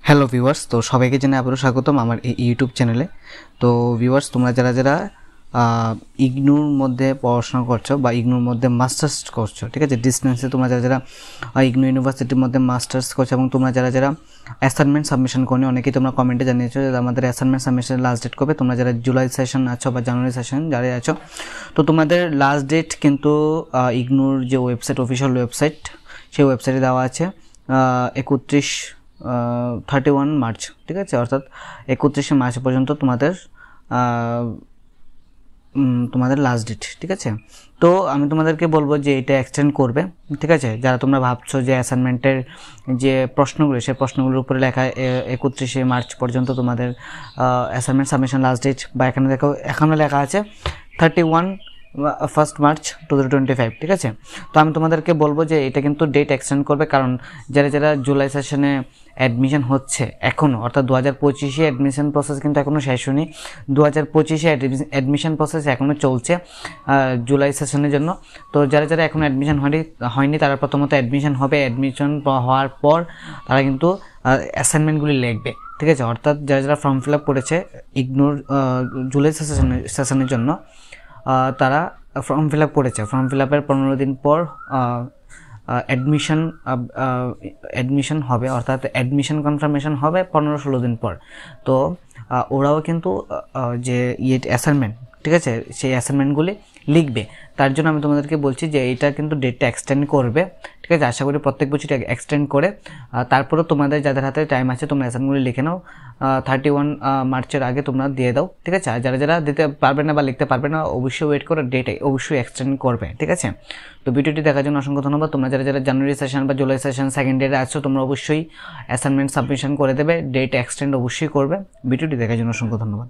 Hello viewers, তো সবাইকে জানাই আবারও স্বাগতম আমার এই ইউটিউব চ্যানেলে। তো ভিউয়ার্স, তোমরা যারা যারা ইগনুর মধ্যে পড়াশোনা করছো বা ইগনুর মধ্যে মাস্টার্স করছো, ঠিক আছে, ডিস্টেন্সে তোমরা যারা যারা ইগনু ইউনিভার্সিটির মধ্যে মাস্টার্স করছো এবং তোমরা যারা যারা অ্যাসাইনমেন্ট সাবমিশন করনি, অনেকেই তোমরা কমেন্টে জানিয়েছো যে আমাদের অ্যাসাইনমেন্ট সাবমিশনের লাস্ট ডেট কবে। তোমরা যারা জুলাই সেশন আছো বা জানুয়ারি সেশন যারা আছো, তো তোমাদের লাস্ট ডেট কিন্তু ইগনুর যে ওয়েবসাইট, অফিসিয়াল ওয়েবসাইট, সেই ওয়েবসাইটে দেওয়া আছে 31 মার্চ, ঠিক আছে, অর্থাৎ 31শে মার্চ পর্যন্ত তোমাদের লাস্ট ডেট, ঠিক আছে। তো আমি তোমাদেরকে বলবো যে এটা এক্সটেন্ড করবে, ঠিক আছে। যারা তোমরা ভাবছো যে অ্যাসাইনমেন্টের যে প্রশ্নগুলো, সেই প্রশ্নগুলোর উপরে লেখা 31শে মার্চ পর্যন্ত তোমাদের অ্যাসাইনমেন্ট সাবমিশন লাস্ট ডেট, বা এখানে লেখা আছে 31 মার্চ 2025, ঠিক আছে। তো আমি তোমাদেরকে বলবো যে এটা কিন্তু ডেট এক্সটেন্ড করবে, কারণ যারা যারা জুলাই সেশনে অ্যাডমিশন হচ্ছে এখনও, অর্থাৎ 2025-এ অ্যাডমিশন প্রসেস কিন্তু এখনও শেষ হয়নি। 2025-এ অ্যাডমিশন প্রসেস এখনও চলছে জুলাই সেশনের জন্য। তো যারা যারা এখনও অ্যাডমিশন হয়নি তারা প্রথমত অ্যাডমিশন হবে। অ্যাডমিশন হওয়ার পর তারা কিন্তু অ্যাসাইনমেন্টগুলি লিখবে, ঠিক আছে। অর্থাৎ যারা যারা ফর্ম ফিল আপ করেছে ইগনোর জুলাই সেশনের জন্য, তারা ফর্ম ফিল আপ করেছে, ফর্ম ফিল আপের 15 দিন পর অ্যাডমিশন হবে, অর্থাৎ অ্যাডমিশন কনফার্মেশন হবে 15-16 দিন পর। তো ওরাও কিন্তু যে অ্যাসাইনমেন্ট, ঠিক আছে, সেই অ্যাসাইনমেন্টগুলি লিখবে। তার জন্য আমি তোমাদেরকে বলছি যে এটা কিন্তু ডেটটা এক্সটেন্ড করবে, ঠিক আছে। আশা করি প্রত্যেক বছর এক্সটেন্ড করে। তারপরেও তোমাদের যাদের হাতে টাইম আছে তোমরা অ্যাসাইনমেন্টগুলি লিখে নাও, 31 মার্চের আগে তোমরা দিয়ে দাও, ঠিক আছে। আর যারা যারা দিতে পারবে না বা লিখতে পারবে না, অবশ্যই ওয়েট করে, ডেট অবশ্যই এক্সটেন্ড করবে, ঠিক আছে। তো ভিডিওটি দেখার জন্য অসংখ্য ধন্যবাদ। তোমরা যারা যারা জানুয়ারি সেশন বা জুলাই সেশন সেকেন্ড ডেটে আছো, তোমরা অবশ্যই অ্যাসাইনমেন্ট সাবমিশন করে দেবে, ডেট এক্সটেন্ড অবশ্যই করবে। ভিডিওটি দেখার জন্য অসংখ্য ধন্যবাদ।